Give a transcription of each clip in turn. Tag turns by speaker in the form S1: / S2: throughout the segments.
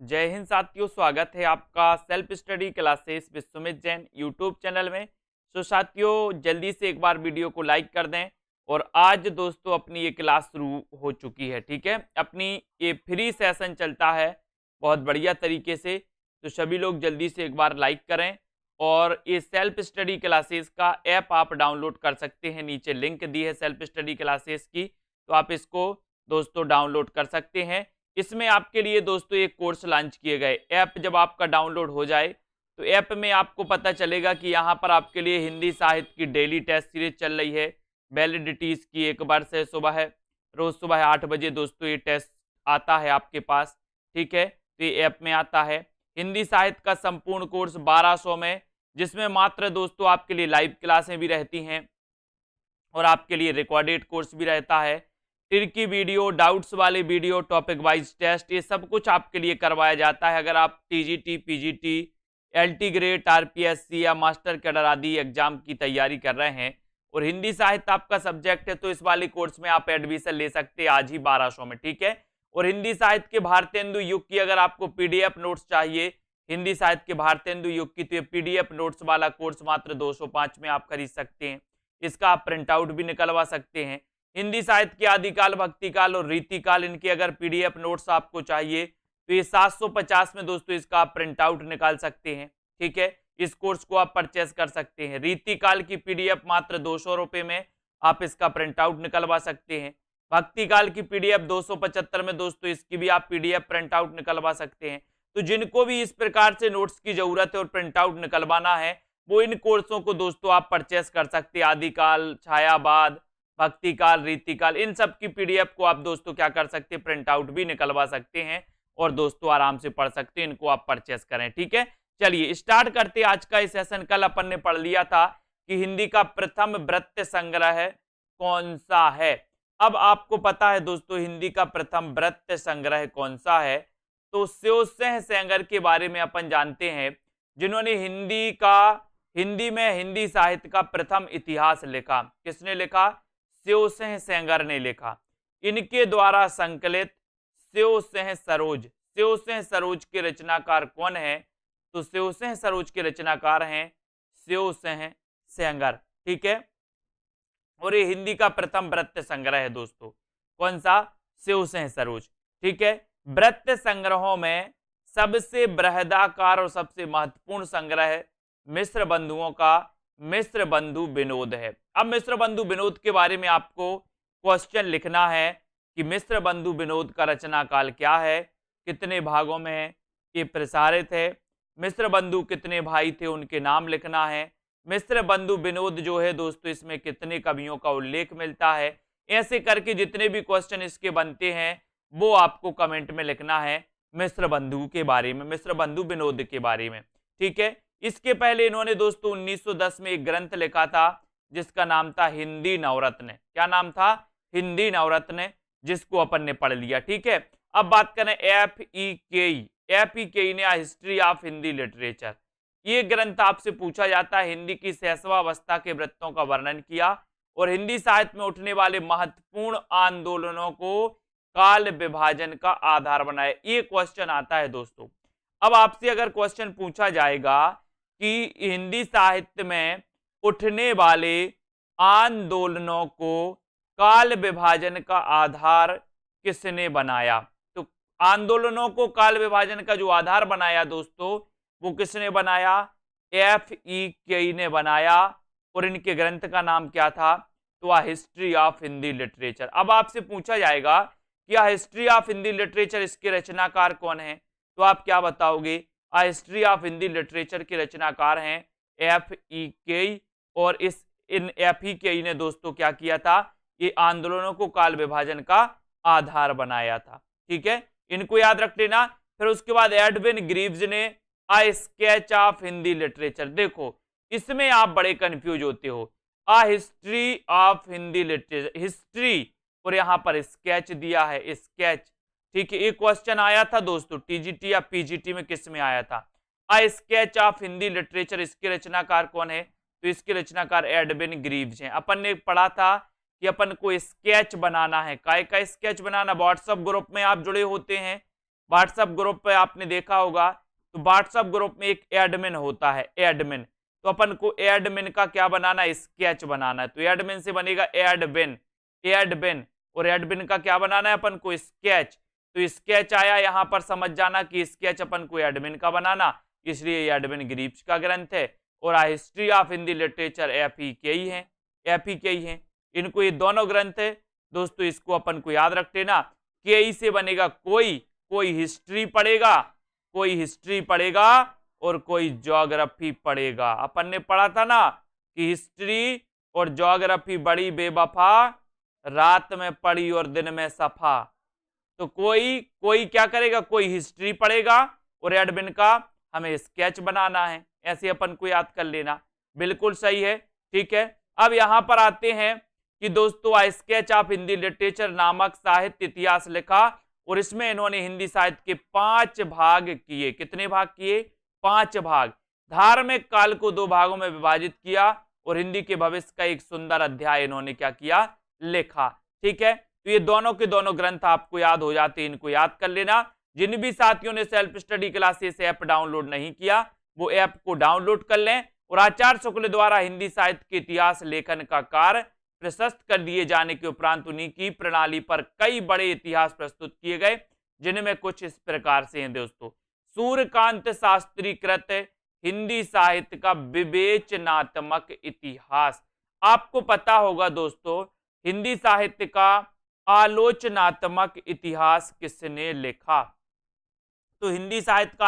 S1: जय हिंद साथियों, स्वागत है आपका self study classes Vishwamit Jain YouTube channel में। साथियों, जल्दी से एक बार वीडियो को लाइक कर दें। और आज दोस्तों अपनी ये क्लास शुरू हो चुकी है। ठीक है, अपनी ये फ्री सेशन चलता है बहुत बढ़िया तरीके से। तो सभी लोग जल्दी से एक बार लाइक करें। और ये सेल्फ स्टडी क्लासेस का ऐप आप डाउनलोड कर सकते हैं। नीचे लिंक दी है सेल्फ स्टडी क्लासेस की, तो आप इसको दोस्तों डाउनलोड कर सकते हैं। इसमें आपके लिए दोस्तों एक कोर्स लॉन्च किए गए। ऐप जब आपका डाउनलोड हो जाए तो ऐप में आपको पता चलेगा कि यहाँ पर आपके लिए हिंदी साहित्य की डेली टेस्ट सीरीज चल रही है। वैलिडिटीज की एक वर्ष है। रोज सुबह 8 बजे दोस्तों ये टेस्ट आता है आपके पास। ठीक है, तो ये ऐप में आता है। हिंदी साहित्य का संपूर्ण कोर्स 1200 में, जिसमें मात्र दोस्तों आपके लिए लाइव क्लासें भी रहती हैं और आपके लिए रिकॉर्डेड कोर्स भी रहता है। ट्रिकी वीडियो, डाउट्स वाले वीडियो, टॉपिक वाइज टेस्ट, ये सब कुछ आपके लिए करवाया जाता है। अगर आप TGT, PGT, LT grade, RPSC या मास्टर कैडर आदि एग्जाम की तैयारी कर रहे हैं और हिंदी साहित्य आपका सब्जेक्ट है, तो इस वाले कोर्स में आप एडमिशन ले सकते हैं आज ही 1200 में। ठीक है, और हिंदी साहित्य के भारतेंदु युग की अगर आपको पीडीएफ नोट्स चाहिए, हिंदी साहित्य के भारतेंदु युग की, तो ये पीडीएफ नोट्स वाला कोर्स मात्र 205 में आप खरीद सकते हैं। इसका आप प्रिंट आउट भी निकलवा सकते हैं। हिंदी साहित्य के आदिकाल, भक्तिकाल और रीतिकाल, इनके अगर पीडीएफ नोट्स आपको चाहिए तो ये 750 में दोस्तों इसका आप प्रिंट आउट निकाल सकते हैं। ठीक है, इस कोर्स को आप परचेस कर सकते हैं। रीतिकाल की पीडीएफ मात्र 200 रुपए में आप इसका प्रिंट आउट निकलवा सकते हैं। भक्तिकाल की पीडीएफ 275 में दोस्तों इसकी भी आप पीडीएफ प्रिंट आउट निकलवा सकते हैं। तो जिनको भी इस प्रकार से नोट्स की जरूरत है और प्रिंट आउट निकलवाना है, वो इन कोर्सों को दोस्तों आप परचेस कर सकते हैं। आदिकाल, छायावाद, भक्तिकाल, रीतिकाल, इन सब की पीडीएफ को आप दोस्तों क्या कर सकते हैं, प्रिंट आउट भी निकलवा सकते हैं और दोस्तों आराम से पढ़ सकते हैं। इनको आप परचेस करें। ठीक है, चलिए स्टार्ट करते हैं आज का इस सेशन। कल अपन ने पढ़ लिया था कि हिंदी का प्रथम वृत्त संग्रह कौन सा है। अब आपको पता है दोस्तों हिंदी का प्रथम वृत्त संग्रह कौन सा है। तो स्योसेह सेंगर के बारे में अपन जानते हैं, जिन्होंने हिंदी में हिंदी साहित्य का प्रथम इतिहास लिखा। किसने लिखा? स्योसेह सेंगर ने लिखा। इनके द्वारा संकलित स्योसेह सरोज के रचनाकार कौन है? तो स्योसेह सरोज के रचनाकार हैं स्योसेह सेंगर। ठीक है, और ये हिंदी का प्रथम वृत्त संग्रह है दोस्तों। कौन सा? स्योसेह सरोज। ठीक है, वृत्त संग्रहों में सबसे बृहदाकार और सबसे महत्वपूर्ण संग्रह मिश्र बंधुओं का मिश्र बंधु विनोद है। अब मिश्र बंधु विनोद के बारे में आपको क्वेश्चन लिखना है कि मिश्र बंधु विनोद का रचना काल क्या है, कितने भागों में ये प्रसारित है, मिश्र बंधु कितने भाई थे उनके नाम लिखना है, मिश्र बंधु विनोद जो है दोस्तों इसमें कितने कवियों का उल्लेख मिलता है। ऐसे करके जितने भी क्वेश्चन इसके बनते हैं वो आपको कमेंट में लिखना है मिश्र बंधु के बारे में, मिश्र बंधु विनोद के बारे में। ठीक है, इसके पहले इन्होंने दोस्तों 1910 में एक ग्रंथ लिखा था जिसका नाम था हिंदी नवरत्न। क्या नाम था? हिंदी नवरत्न, जिसको अपन ने पढ़ लिया। ठीक है, अब बात करें एफ ई के ने हिस्ट्री ऑफ हिंदी लिटरेचर। ये ग्रंथ आपसे पूछा जाता है, हिंदी की सहसवावस्था के वृत्तों का वर्णन किया और हिंदी साहित्य में उठने वाले महत्वपूर्ण आंदोलनों को काल विभाजन का आधार बनाया। ये क्वेश्चन आता है दोस्तों। अब आपसे अगर क्वेश्चन पूछा जाएगा कि हिंदी साहित्य में उठने वाले आंदोलनों को काल विभाजन का आधार किसने बनाया, तो आंदोलनों को काल विभाजन का जो आधार बनाया दोस्तों वो किसने बनाया? एफ.ई. ने बनाया। और इनके ग्रंथ का नाम क्या था? तो आ हिस्ट्री ऑफ हिंदी लिटरेचर। अब आपसे पूछा जाएगा कि आ हिस्ट्री ऑफ हिंदी लिटरेचर, इसके रचनाकार कौन है, तो आप क्या बताओगे? आ हिस्ट्री ऑफ हिंदी लिटरेचर के रचनाकार हैं एफ.ई. और इन एफ.ई. ने दोस्तों क्या किया था? ये आंदोलनों को काल विभाजन का आधार बनाया था। ठीक है, इनको याद रख लेना। फिर उसके बाद एडविन ग्रीव्स ने a sketch of Hindi literature. देखो इसमें आप बड़े कंफ्यूज होते हो। A history of Hindi literature, history और यहां पर स्केच दिया है, स्केच। ठीक है, एक क्वेश्चन आया था दोस्तों टीजीटी या पीजीटी में, किस में आया था? आ स्केच ऑफ हिंदी लिटरेचर, इसके रचनाकार कौन है? तो इसके रचनाकार एडविन ग्रीव्स हैं। अपन ने पढ़ा था कि अपन को स्केच बनाना है। काय का स्केच बनाना? व्हाट्सएप ग्रुप में आप जुड़े होते हैं, व्हाट्सएप ग्रुप पे आपने देखा होगा, तो व्हाट्सएप ग्रुप में एक एडमिन होता है, एडमिन। तो अपन को एडमिन का क्या बनाना है, स्केच बनाना है। तो एडमिन से बनेगा एडबिन, एडबिन, और एडबिन का क्या बनाना है अपन को, स्केच। तो स्केच आया, यहां पर समझ जाना कि स्केच अपन को एडमिन का बनाना, इसलिए एडमिन ग्रीव्स का ग्रंथ है। और हिस्ट्री ऑफ हिंदी लिटरेचर एफईके ही है, एफईके ही है। इनको ये दोनों ग्रंथ है दोस्तों, इसको अपन को याद रख लेना। के से बनेगा कोई, कोई हिस्ट्री पढ़ेगा, कोई हिस्ट्री पढ़ेगा और कोई ज्योग्राफी पढ़ेगा। अपन ने पढ़ा था ना कि हिस्ट्री और ज्योग्राफी बड़ी बेवफा, रात में पढ़ी और दिन में सफा। तो कोई क्या करेगा, कोई हिस्ट्री पढ़ेगा और एडमिन का हमें स्केच बनाना है। ऐसे अपन को याद कर लेना, बिल्कुल सही है, ठीक है। अब यहां पर आते हैं कि दोस्तों स्केच ऑफ हिंदी लिटरेचर नामक साहित्य इतिहास लिखा, और इसमें इन्होंने हिंदी साहित्य के 5 भाग किए। कितने भाग किए, 5 भाग। धार्मिक काल को 2 भागों में विभाजित किया और हिंदी के भविष्य का एक सुंदर अध्याय इन्होंने क्या किया, लिखा। ठीक है, तो ये दोनों के दोनों ग्रंथ आपको याद हो जाते हैं, इनको याद कर लेना। जिन भी साथियों ने self study classes app download नहीं किया, वो ऐप को डाउनलोड कर लें। और आचार्य शुक्ल द्वारा हिंदी साहित्य के इतिहास लेखन का कार्य प्रशस्त कर दिए जाने के उपरांत उन्हीं की प्रणाली पर कई बड़े इतिहास प्रस्तुत किए गए, जिनमें कुछ इस प्रकार से हैं दोस्तों। सूर्यकांत शास्त्री कृत हिंदी साहित्य का विवेचनात्मक इतिहास। आपको पता होगा दोस्तों, हिंदी साहित्य का आलोचनात्मक इतिहास किसने लिखा? तो हिंदी साहित्य का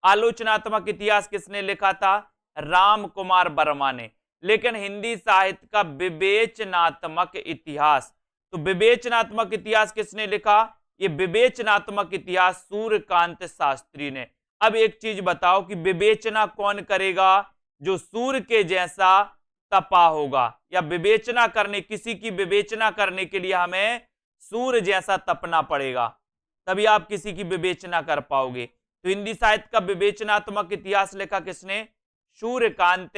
S1: आलोचनात्मक इतिहास किसने लिखा था? राम कुमार वर्मा ने। लेकिन हिंदी साहित्य का विवेचनात्मक इतिहास, तो विवेचनात्मक इतिहास किसने लिखा? ये विवेचनात्मक इतिहास सूर्यकांत शास्त्री ने। अब एक चीज बताओ कि विवेचना कौन करेगा? जो सूर्य के जैसा तपा होगा, या विवेचना करने, किसी की विवेचना करने के लिए हमें सूर्य जैसा तपना पड़ेगा, तभी आप किसी की विवेचना कर पाओगे। तो हिंदी साहित्य का विवेचनात्मक इतिहास लिखा किसने? सूर्यकांत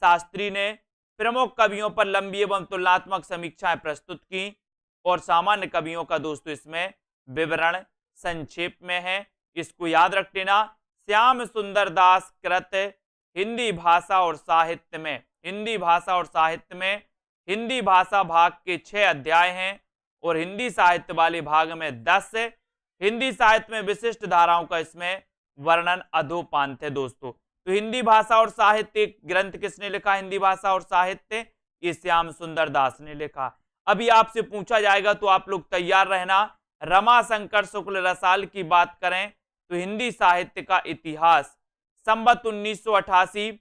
S1: शास्त्री ने। प्रमुख कवियों पर लंबी एवं तुलनात्मक समीक्षाएं प्रस्तुत की, और सामान्य कवियों का दोस्तों इसमें विवरण संक्षेप में है, इसको याद रख लेना। श्याम सुंदर दास कृत हिंदी भाषा और साहित्य में, हिंदी भाषा और साहित्य में हिंदी भाषा भाग के 6 अध्याय हैं, और हिंदी साहित्य वाले भाग में 10 है। हिंदी साहित्य में विशिष्ट धाराओं का इसमें वर्णन अधोपांत है दोस्तों। तो हिंदी भाषा और साहित्य ग्रंथ किसने लिखा? हिंदी भाषा और साहित्य ये श्याम सुंदर दास ने लिखा। अभी आपसे पूछा जाएगा तो आप लोग तैयार रहना। रमाशंकर शुक्ल रसाल की बात करें तो हिंदी साहित्य का इतिहास संवत 1988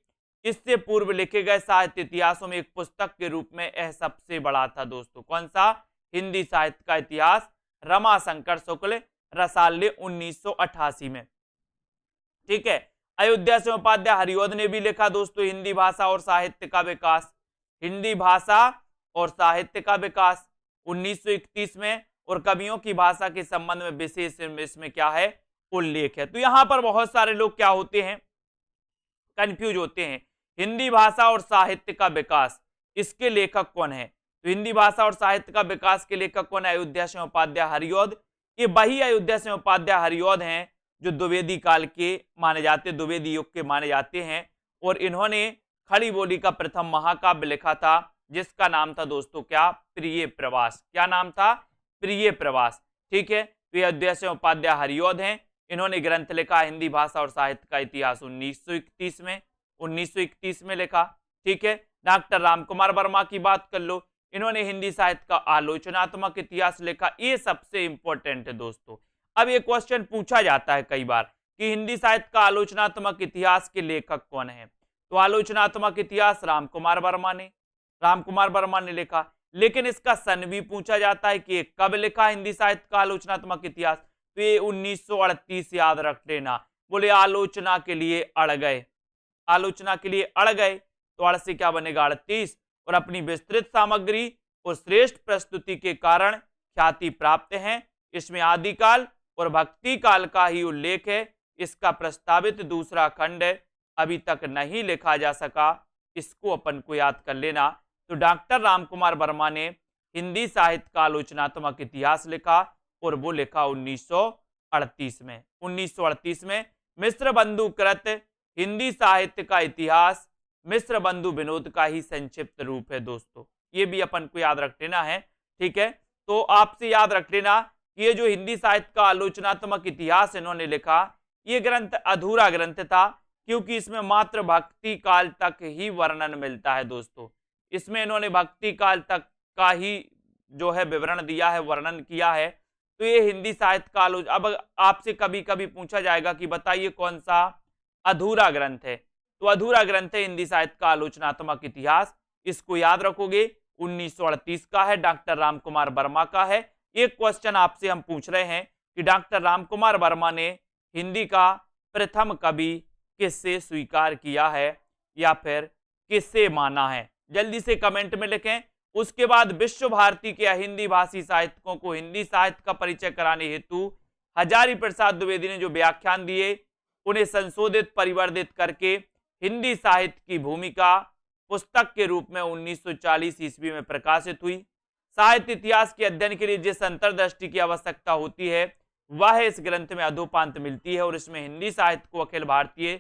S1: इससे पूर्व लिखे गए साहित्य इतिहासों में एक पुस्तक के रूप में यह सबसे बड़ा था दोस्तों। कौन सा? हिंदी साहित्य का इतिहास, रमाशंकर शुक्ल रसाल ने 1988 में। ठीक है, अयोध्या से उपाध्याय हरिऔध ने भी लिखा दोस्तों हिंदी भाषा और साहित्य का विकास, हिंदी भाषा और साहित्य का विकास 1931 में, और कवियों की भाषा के संबंध में विशेष इसमें क्या है? उल्लेख है। तो यहां पर बहुत सारे लोग क्या होते हैं? कंफ्यूज होते हैं। हिंदी भाषा और साहित्य का विकास, इसके लेखक कौन है? तो हिंदी भाषा और साहित्य का विकास के लेखक कौन है? अयोध्या सिंह उपाध्याय हरिऔध। ये वही अयोध्या सिंह उपाध्याय हरिऔध हैं जो द्विवेदी काल के माने जाते, द्विवेदी युग के माने जाते हैं, और इन्होंने खड़ी बोली का प्रथम महाकाव्य लिखा था, जिसका नाम था दोस्तों क्या? प्रिय प्रवास। क्या नाम था? प्रिय प्रवास। ठीक है, तो अयोध्या सिंह उपाध्याय हरिऔध हैं। इन्होंने ग्रंथ लिखा हिंदी भाषा और साहित्य का इतिहास 1931 में लिखा। ठीक है, डॉक्टर रामकुमार वर्मा की बात कर लो, इन्होंने हिंदी साहित्य का आलोचनात्मक इतिहास लिखा। ये सबसे इंपॉर्टेंट है दोस्तों। अब ये क्वेश्चन पूछा जाता है कई बार कि हिंदी साहित्य का आलोचनात्मक इतिहास के लेखक कौन है? तो आलोचनात्मक इतिहास रामकुमार वर्मा ने लिखा। लेकिन इसका सन भी पूछा जाता है कि कब लिखा हिंदी साहित्य का आलोचनात्मक इतिहास? तो ये 1938 याद रख लेना। बोले आलोचना के लिए अड़ गए, आलोचना के लिए अड़ गए, तो अड़ से क्या बनेगा? 38। और अपनी विस्तृत सामग्री और श्रेष्ठ प्रस्तुति के कारण ख्याति प्राप्त है। इसमें आदिकाल और भक्ति काल का ही उल्लेख है। इसका प्रस्तावित दूसरा खंड अभी तक नहीं लिखा जा सका, इसको अपन को याद कर लेना। तो डॉक्टर रामकुमार वर्मा ने हिंदी साहित्य का आलोचनात्मक इतिहास लिखा, और वो लिखा 1938 में। 1938 में मिश्र बंधु कृत हिंदी साहित्य का इतिहास मिश्र बंधु विनोद का ही संक्षिप्त रूप है दोस्तों, ये भी अपन को याद रख लेना है। ठीक है, तो आपसे याद रख लेना कि ये जो हिंदी साहित्य का आलोचनात्मक इतिहास इन्होंने लिखा, ये ग्रंथ अधूरा ग्रंथ था, क्योंकि इसमें मात्र भक्ति काल तक ही वर्णन मिलता है दोस्तों। इसमें इन्होंने भक्ति काल तक का ही जो है विवरण दिया है, वर्णन किया है। तो ये हिंदी साहित्य का आलोचना, अब आपसे कभी कभी पूछा जाएगा कि बताइए कौन सा अधूरा ग्रंथ है, तो अधूरा ग्रंथ है हिंदी साहित्य का आलोचनात्मक इतिहास। इसको याद रखोगे, 1938 का है, डॉक्टर रामकुमार वर्मा का है। एक क्वेश्चन आपसे हम पूछ रहे हैं कि डॉक्टर रामकुमार वर्मा ने हिंदी का प्रथम कवि किससे स्वीकार किया है या फिर किससे माना है, जल्दी से कमेंट में लिखें। उसके बाद विश्व भारती के हिंदी भाषी साहित्यकों को हिंदी साहित्य का परिचय कराने हेतु हजारी प्रसाद द्विवेदी ने जो व्याख्यान दिए, उन्हें संशोधित परिवर्धित करके हिंदी साहित्य की भूमिका पुस्तक के रूप में 1940 ईस्वी में प्रकाशित हुई। साहित्य इतिहास के अध्ययन के लिए जिस अंतर्दृष्टि की आवश्यकता होती है, वह इस ग्रंथ में अधोपांत मिलती है और इसमें हिंदी साहित्य को अखिल भारतीय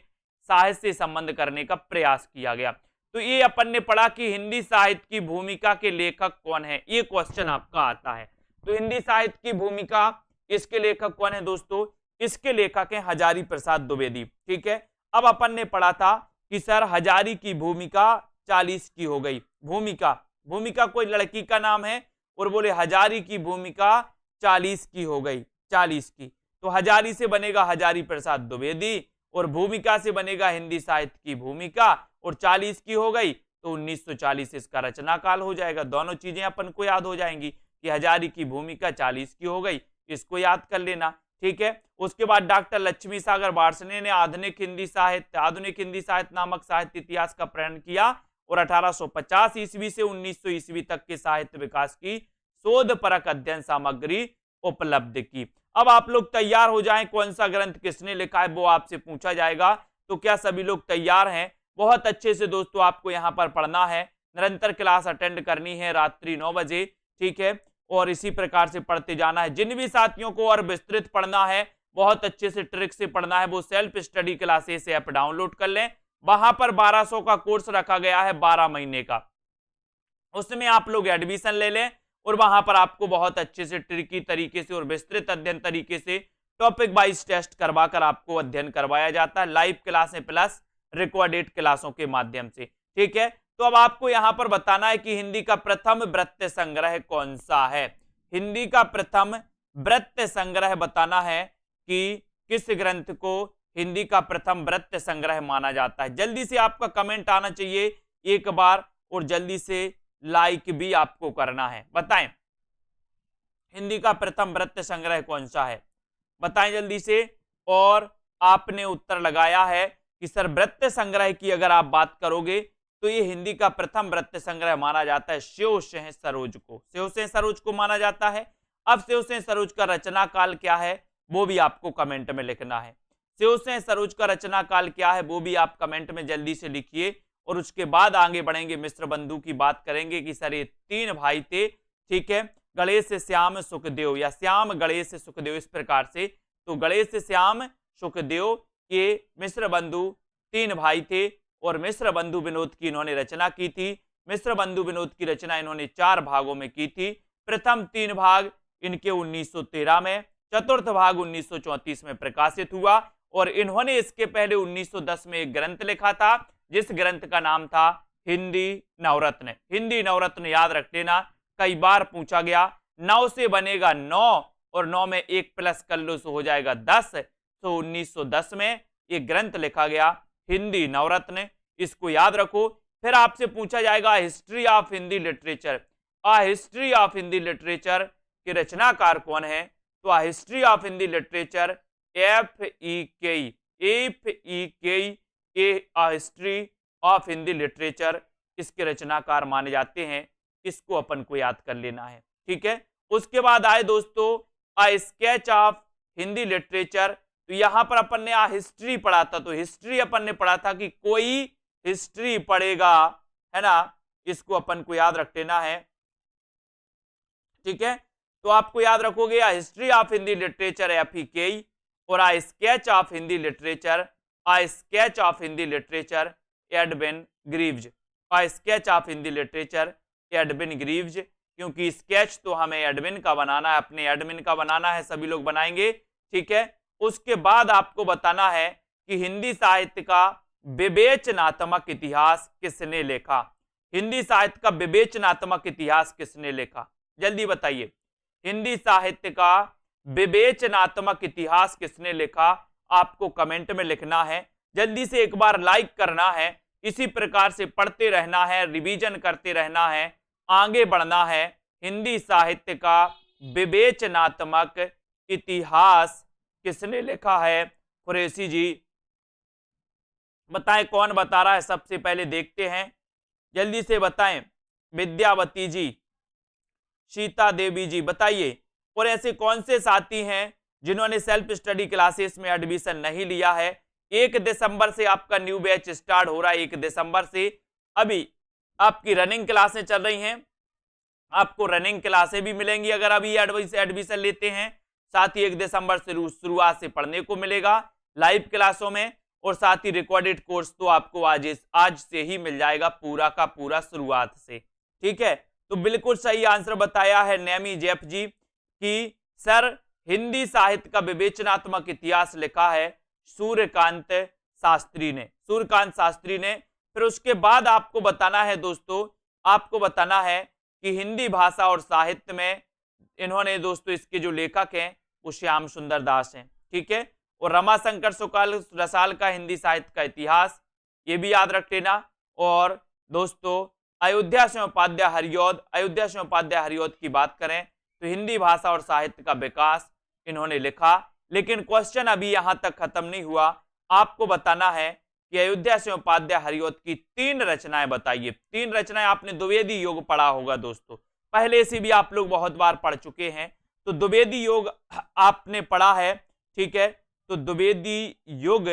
S1: साहित्य से संबंध करने का प्रयास किया गया। तो ये अपन ने पढ़ा कि हिंदी साहित्य की भूमिका के लेखक कौन है, ये क्वेश्चन आपका आता है। तो हिंदी साहित्य की भूमिका, इसके लेखक कौन है दोस्तों, इसके लेखक हैं हजारी प्रसाद द्विवेदी। ठीक है, अब अपन ने पढ़ा था कि सर हजारी की भूमिका 40 की हो गई। भूमिका कोई लड़की का नाम है और बोले हजारी की भूमिका 40 की हो गई, 40 की। तो हजारी से बनेगा हजारी प्रसाद द्विवेदी और भूमिका से बनेगा हिंदी साहित्य की भूमिका, और 40 की हो गई तो 1940 इसका रचना काल हो जाएगा। दोनों चीजें अपन को याद हो जाएंगी कि हजारी की भूमिका 40 की हो गई, इसको याद कर लेना। ठीक है, उसके बाद डॉक्टर लक्ष्मी सागर वार्ष्णेय ने आधुनिक हिंदी साहित्य नामक साहित्य इतिहास का प्रणयन किया और 1850 ईस्वी से 1900 ईस्वी तक के साहित्य विकास की शोध परक अध्ययन सामग्री उपलब्ध की। अब आप लोग तैयार हो जाएं, कौन सा ग्रंथ किसने लिखा है वो आपसे पूछा जाएगा। तो क्या सभी लोग तैयार हैं? बहुत अच्छे से दोस्तों आपको यहाँ पर पढ़ना है, निरंतर क्लास अटेंड करनी है रात्रि 9 बजे। ठीक है, और इसी प्रकार से पढ़ते जाना है। जिन भी साथियों को और विस्तृत पढ़ना है, बहुत अच्छे से ट्रिक से पढ़ना है, वो self study classes app download कर लें। वहां पर 1200 का कोर्स रखा गया है 12 महीने का, उसमें आप लोग एडमिशन ले लें और वहां पर आपको बहुत अच्छे से ट्रिकी तरीके से और विस्तृत अध्ययन तरीके से टॉपिक वाइज टेस्ट करवाकर आपको अध्ययन करवाया जाता है, लाइव क्लासें प्लस रिकॉर्डेड क्लासों के माध्यम से। ठीक है, तो अब आपको यहां पर बताना है कि हिंदी का प्रथम वृत्त संग्रह कौन सा है। हिंदी का प्रथम वृत्त संग्रह बताना है कि किस ग्रंथ को हिंदी का प्रथम वृत्त संग्रह माना जाता है। जल्दी से आपका कमेंट आना चाहिए एक बार, और जल्दी से लाइक भी आपको करना है। बताएं हिंदी का प्रथम वृत्त संग्रह कौन सा है, बताएं जल्दी से। और आपने उत्तर लगाया है कि सर वृत्त संग्रह की अगर आप बात करोगे तो ये हिंदी का प्रथम वृत्त संग्रह माना जाता है शिव सिंह सरोज को, शिव सिंह सरोज को माना जाता है। अब शिव सिंह सरोज का रचना काल क्या है वो भी आपको कमेंट में लिखना है। शिव सिंह सरोज का रचना काल क्या है वो भी आप कमेंट में जल्दी से लिखिए, और उसके बाद आगे बढ़ेंगे, मिश्र बंधु की बात करेंगे कि सर ये 3 भाई थे। ठीक है, गणेश श्याम सुखदेव या श्याम गणेश सुखदेव, इस प्रकार से। तो गणेश श्याम सुखदेव के मिश्र बंधु 3 भाई थे और मिश्र बंधु विनोद की इन्होंने रचना की थी। मिश्र बंधु विनोद की रचना इन्होंने 4 भागों में की थी। प्रथम 3 भाग इनके 1913 में, चतुर्थ भाग 1934 में प्रकाशित हुआ, और इन्होंने इसके पहले 1910 में एक ग्रंथ लिखा था जिस ग्रंथ का नाम था हिंदी नवरत्न। हिंदी नवरत्न याद रख लेना, कई बार पूछा गया। 9 से बनेगा 9 और 9 में 1 प्लस कर लो तो हो जाएगा 10। तो 1910 में एक ग्रंथ लिखा गया हिंदी नवरत्न, इसको याद रखो। फिर आपसे पूछा जाएगा history of Hindi literature. History of Hindi literature के रचनाकार कौन है, तो history of Hindi literature FEK history of Hindi literature, इसके रचनाकार माने जाते हैं। इसको अपन को याद कर लेना है। ठीक है, उसके बाद आए दोस्तों स्केच ऑफ हिंदी लिटरेचर। तो यहां पर अपन ने हिस्ट्री पढ़ा था, तो हिस्ट्री अपन ने पढ़ा था कि कोई हिस्ट्री पढ़ेगा, है ना, इसको अपन को याद रख लेना है। ठीक है, तो आपको याद रखोगे history of Hindi literature FEKI और a sketch of Hindi literature, a sketch of Hindi literature Edwin Greaves, a sketch of Hindi literature Edwin Greaves, क्योंकि स्केच तो हमें एडमिन का बनाना है, अपने एडमिन का बनाना है, सभी लोग बनाएंगे, ठीक है। उसके बाद आपको बताना है कि हिंदी साहित्य का विवेचनात्मक इतिहास किसने लिखा, हिंदी साहित्य का विवेचनात्मक इतिहास किसने लिखा, जल्दी बताइए। हिंदी साहित्य का विवेचनात्मक इतिहास किसने लिखा, आपको कमेंट में लिखना है, जल्दी से एक बार लाइक करना है, इसी प्रकार से पढ़ते रहना है, रिवीजन करते रहना है, आगे बढ़ना है। हिंदी साहित्य का विवेचनात्मक इतिहास किसने लिखा है, कुरैशी जी बताएं, कौन बता रहा है, सबसे पहले देखते हैं, जल्दी से बताएं। विद्यावती जी, सीता देवी जी बताइए। और ऐसे कौन से साथी हैं जिन्होंने सेल्फ स्टडी क्लासेस में एडमिशन नहीं लिया है? 1 दिसंबर से आपका न्यू बैच स्टार्ट हो रहा है, 1 दिसंबर से अभी आपकी रनिंग क्लासें चल रही हैं, आपको रनिंग क्लासें भी मिलेंगी अगर अभी एडमिशन लेते हैं। साथ ही 1 दिसंबर से शुरुआत से पढ़ने को मिलेगा लाइव क्लासों में, और साथ ही रिकॉर्डेड कोर्स तो आपको आज से ही मिल जाएगा पूरा का पूरा शुरुआत से, ठीक है। तो बिल्कुल सही आंसर बताया है नेमी जेफ जी कि सर हिंदी साहित्य का विवेचनात्मक इतिहास लिखा है सूर्यकांत शास्त्री ने, सूर्यकांत शास्त्री ने। फिर उसके बाद आपको बताना है दोस्तों, आपको बताना है कि हिंदी भाषा और साहित्य में इन्होंने दोस्तों इसके जो लेखक हैं वो श्याम सुंदर दास हैं, ठीक है। और रमाशंकर सुकाल रसाल का हिंदी साहित्य का इतिहास, ये भी याद रख लेना। और दोस्तों अयोध्या सिंह उपाध्याय हरिऔध, अयोध्या सिंह उपाध्याय हरिऔध की बात करें तो हिंदी भाषा और साहित्य का विकास इन्होंने लिखा। लेकिन क्वेश्चन अभी यहां तक खत्म नहीं हुआ, आपको बताना है कि अयोध्या सिंह उपाध्याय हरिऔध की 3 रचनाएं बताइए। 3 रचनाएं आपने द्विवेदी योग पढ़ा होगा दोस्तों, पहले से भी आप लोग बहुत बार पढ़ चुके हैं, तो द्विवेदी योग आपने पढ़ा है, ठीक है। तो द्विवेदी योग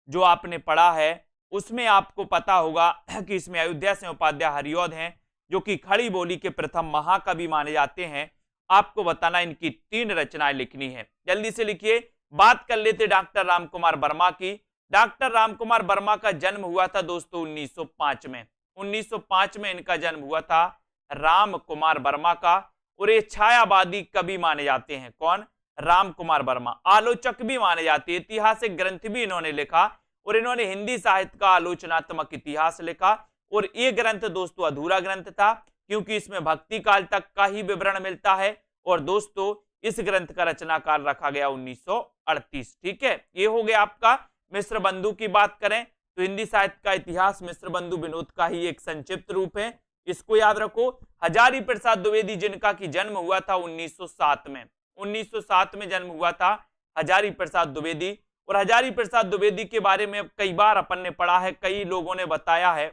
S1: जो आपने पढ़ा है उसमें आपको पता होगा कि इसमें अयोध्या सिंह उपाध्याय हरिऔध हैं जो कि खड़ी बोली के प्रथम महाकवि माने जाते हैं। आपको बताना इनकी 3 रचनाएं लिखनी है, जल्दी से लिखिए। बात कर लेते डॉक्टर रामकुमार वर्मा की। डॉक्टर रामकुमार वर्मा का जन्म हुआ था दोस्तों 1905 में, 1905 में इनका जन्म हुआ था राम कुमार वर्मा का। और ये छायावादी कवि माने जाते हैं, कौन? राम कुमार वर्मा। आलोचक भी माने जाते हैं, ऐतिहासिक ग्रंथ भी इन्होंने लिखा, और इन्होंने हिंदी साहित्य का आलोचनात्मक इतिहास लिखा। और ये ग्रंथ दोस्तों अधूरा ग्रंथ था क्योंकि इसमें भक्ति काल तक का ही विवरण मिलता है। और दोस्तों इस ग्रंथ का रचनाकाल रखा गया 1938, ठीक है। ये हो गया आपका। मिश्र बंधु की बात करें तो हिंदी साहित्य का इतिहास मिश्र बंधु विनोद का ही एक संक्षिप्त रूप है, इसको याद रखो। हजारी प्रसाद द्विवेदी जिनका की जन्म हुआ था 1907 में, 1907 में जन्म हुआ था हजारी प्रसाद द्विवेदी। और हजारी प्रसाद द्विवेदी के बारे में कई बार अपन ने पढ़ा है, कई लोगों ने बताया है।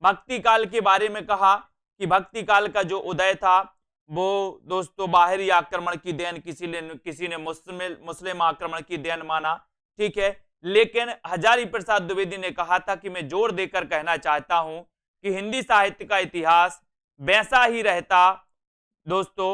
S1: भक्ति काल के बारे में कहा कि भक्ति काल का जो उदय था वो दोस्तों बाहरी आक्रमण की देन, किसी ने मुस्लिम आक्रमण की देन माना, ठीक है। लेकिन हजारी प्रसाद द्विवेदी ने कहा था कि मैं जोर देकर कहना चाहता हूं कि हिंदी साहित्य का इतिहास वैसा ही रहता दोस्तों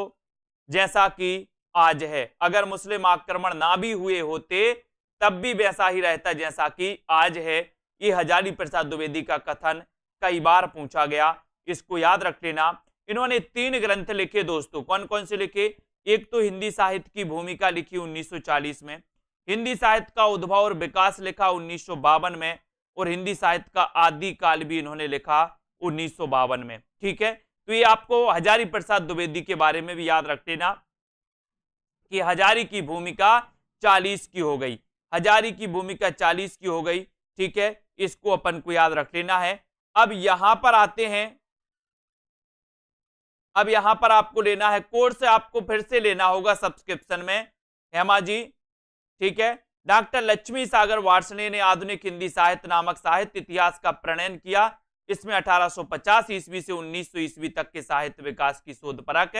S1: जैसा कि आज है। अगर मुस्लिम आक्रमण ना भी हुए होते तब भी वैसा ही रहता जैसा कि आज है। ये हजारी प्रसाद द्विवेदी का कथन कई बार पूछा गया, इसको याद रख लेना। इन्होंने 3 ग्रंथ लिखे दोस्तों, कौन कौन से लिखे? एक तो हिंदी साहित्य की भूमिका लिखी 1940 में, हिंदी साहित्य का उद्भव और विकास लिखा 1952 में, और हिंदी साहित्य का आदि काल भी इन्होंने लिखा 1952 में, ठीक है। तो ये आपको हजारी प्रसाद द्विवेदी के बारे में भी याद रख लेना कि हजारी की भूमिका 40 की हो गई, हजारी की भूमिका 40 की हो गई, ठीक है। इसको अपन को याद रख लेना है। अब यहां पर आते हैं, अब यहां पर आपको लेना है कोर्स, आपको फिर से लेना होगा सब्सक्रिप्शन में, हेमा जी, ठीक है। डॉक्टर लक्ष्मी सागर वार्ष्णेय ने आधुनिक हिंदी साहित्य नामक साहित्य इतिहास का प्रणयन किया। इसमें 1850 ईस्वी से 1900 ईस्वी तक के साहित्य विकास की शोधपरक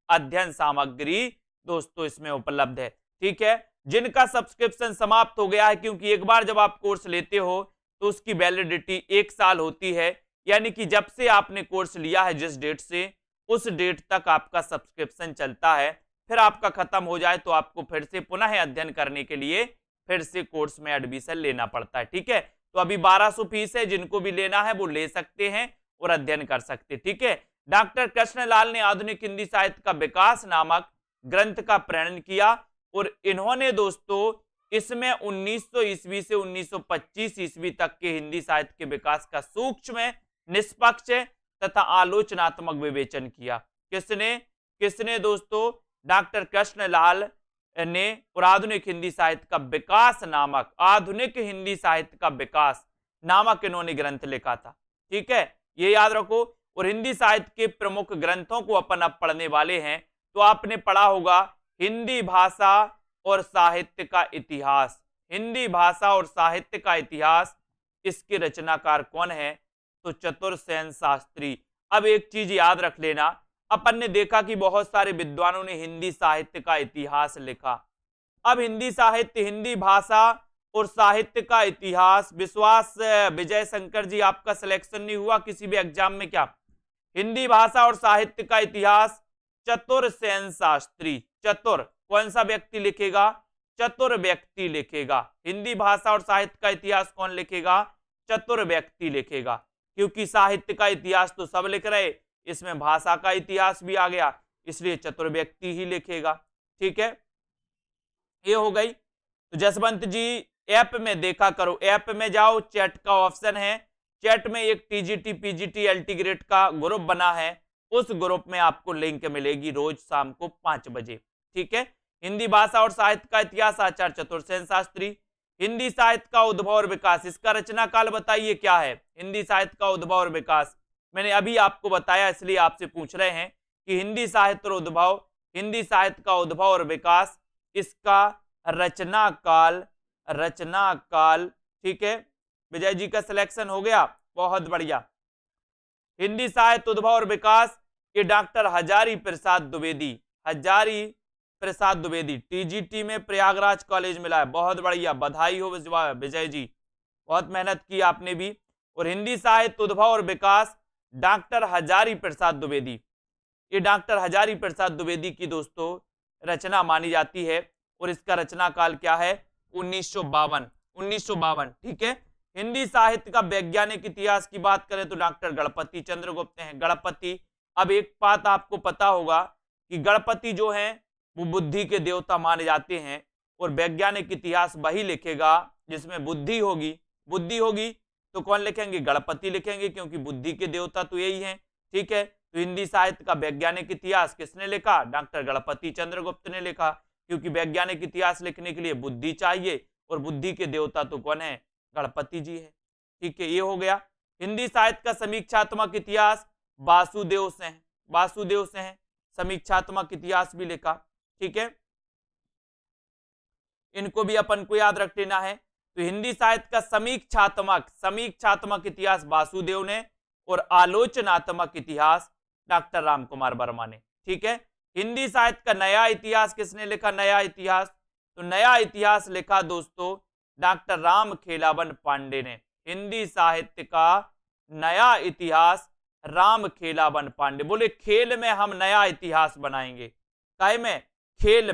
S1: अध्ययन सामग्री दोस्तों इसमें उपलब्ध है, ठीक है। जिनका सब्सक्रिप्शन समाप्त हो गया है, क्योंकि एक बार जब आप कोर्स लेते हो तो उसकी वैलिडिटी 1 साल होती है, यानी कि जब से आपने कोर्स लिया है जिस डेट से उस डेट तक आपका सब्सक्रिप्शन चलता है। फिर आपका खत्म हो जाए तो आपको फिर से पुनः अध्ययन करने के लिए फिर से कोर्स में एडमिशन लेना पड़ता है। ठीक है, तो अभी 1200 फीस है, जिनको भी लेना है वो ले सकते हैं और अध्ययन कर सकते हैं। ठीक है, डॉक्टर कृष्णलाल ने आधुनिक हिंदी साहित्य का विकास नामक ग्रंथ का प्रणयन किया और इन्होंने दोस्तों इसमें 1900 ईस्वी से 1925 ईस्वी तक के हिंदी साहित्य के विकास का सूक्ष्म, निष्पक्ष तथा आलोचनात्मक विवेचन किया। किसने दोस्तों? डॉक्टर कृष्णलाल ने आधुनिक हिंदी साहित्य का विकास नामक, आधुनिक हिंदी साहित्य का विकास नामक इन्होंने ग्रंथ लिखा था। ठीक है, ये याद रखो। और हिंदी साहित्य के प्रमुख ग्रंथों को अपन अब पढ़ने वाले हैं। तो आपने पढ़ा होगा हिंदी भाषा और साहित्य का इतिहास। हिंदी भाषा और साहित्य का इतिहास, इसके रचनाकार कौन है? तो चतुरसेन शास्त्री। अब एक चीज याद रख लेना, अपन ने देखा कि बहुत सारे विद्वानों ने हिंदी साहित्य का इतिहास लिखा। अब हिंदी साहित्य, हिंदी भाषा और साहित्य का इतिहास, विश्वास विजय शंकर जी आपका सिलेक्शन नहीं हुआ किसी भी एग्जाम में क्या? हिंदी भाषा और साहित्य का इतिहास चतुरसेन शास्त्री। चतुर कौन सा व्यक्ति लिखेगा? चतुर व्यक्ति लिखेगा। हिंदी भाषा और साहित्य का इतिहास कौन लिखेगा? चतुर व्यक्ति लिखेगा। क्योंकि साहित्य का इतिहास तो सब लिख रहे, इसमें भाषा का इतिहास भी आ गया, इसलिए चतुर व्यक्ति ही लिखेगा। ठीक है, ये हो गई। तो जसवंत जी ऐप में देखा करो, ऐप में जाओ, चैट का ऑप्शन है, चैट में एक टीजीटी पीजीटी एलटी ग्रेड का ग्रुप बना है, उस ग्रुप में आपको लिंक मिलेगी रोज शाम को 5 बजे। ठीक है, हिंदी भाषा और साहित्य का इतिहास आचार्य चतुरसेन शास्त्री। हिंदी साहित्य का उद्भव और विकास, इसका रचना काल बताइए क्या है? हिंदी साहित्य का उद्भव और विकास मैंने अभी आपको बताया, इसलिए आपसे पूछ रहे हैं कि हिंदी साहित्य और उद्भव, हिंदी साहित्य का उद्भव और विकास, इसका रचना काल। ठीक है, विजय जी का सिलेक्शन हो गया, बहुत बढ़िया। हिंदी साहित्य उद्भव और विकास, ये डॉक्टर हजारी प्रसाद द्विवेदी, टीजीटी में प्रयागराज कॉलेज मिला है, बहुत बढ़िया, बधाई हो विजय जी, बहुत मेहनत की आपने भी। और हिंदी साहित्य उद्भव और विकास डॉक्टर हजारी प्रसाद द्विवेदी, ये डॉक्टर हजारी प्रसाद द्विवेदी की दोस्तों रचना मानी जाती है और इसका रचना काल क्या है? 1952। ठीक है, हिंदी साहित्य का वैज्ञानिक इतिहास की बात करें तो डॉक्टर गणपति चंद्रगुप्त हैं। गणपति, अब एक बात आपको पता होगा कि गणपति जो हैं वो बुद्धि के देवता माने जाते हैं और वैज्ञानिक इतिहास वही लिखेगा जिसमें बुद्धि होगी तो कौन लिखेंगे? गणपति लिखेंगे, क्योंकि बुद्धि के देवता तो यही हैं। ठीक है, तो हिंदी साहित्य का वैज्ञानिक इतिहास किसने लिखा? डॉक्टर गणपति चंद्रगुप्त ने लिखा, क्योंकि वैज्ञानिक इतिहास लिखने के लिए बुद्धि चाहिए और बुद्धि के देवता तो कौन है? गणपति जी है। ठीक है, ये हो गया। हिंदी साहित्य का समीक्षात्मक इतिहास वासुदेव से है, समीक्षात्मक इतिहास भी लिखा। ठीक है, इनको भी अपन को याद रख लेना है। तो हिंदी साहित्य का समीक्षात्मक इतिहास वासुदेव ने और आलोचनात्मक इतिहास डॉक्टर रामकुमार वर्मा ने। ठीक है, हिंदी साहित्य का नया इतिहास किसने लिखा? नया इतिहास, तो नया इतिहास लिखा दोस्तों डॉक्टर रामखेलावन पांडे ने। हिंदी साहित्य का नया इतिहास रामखेलावन पांडे। बोले खेल में हम नया इतिहास बनाएंगे, काय में? खेल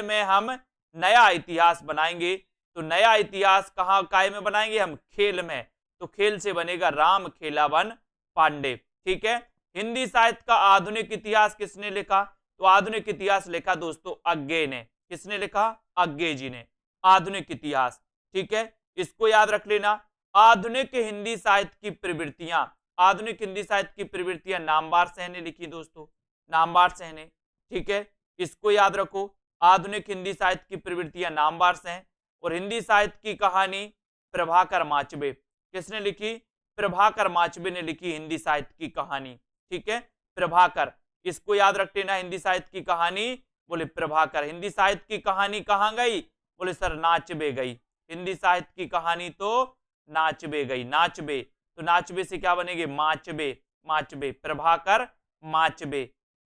S1: में हम नया इतिहास बनाएंगे। तो नया इतिहास कहाँ काय में बनाएंगे? हम खेल में, तो खेल से बनेगा रामखेलावन पांडे। ठीक है, हिंदी साहित्य का आधुनिक इतिहास किसने लिखा? तो आधुनिक इतिहास लिखा दोस्तों अज्ञे ने। किसने लिखा? अज्ञे जी ने आधुनिक इतिहास। ठीक है, इसको याद रख लेना। आधुनिक हिंदी साहित्य की प्रवृत्तियां, आधुनिक हिंदी साहित्य की प्रवृत्तियां नामवार सह ने लिखी दोस्तों, नामवार सह ने। ठीक है, इसको याद रखो, आधुनिक हिंदी साहित्य की प्रवृत्तियां नामवार सह। और हिंदी साहित्य की कहानी प्रभाकर माचबे। किसने लिखी? प्रभाकर माचबे ने लिखी हिंदी साहित्य की कहानी। ठीक है, प्रभाकर, इसको याद रख लेना। हिंदी साहित्य की कहानी, बोले प्रभाकर। हिंदी साहित्य की कहानी कहाँ गई? बोले सर नाचबे गई। हिंदी साहित्य की कहानी तो नाचबे गई, नाचबे, तो नाचबे से क्या बनेगी? माचबे, प्रभाकर माचबे।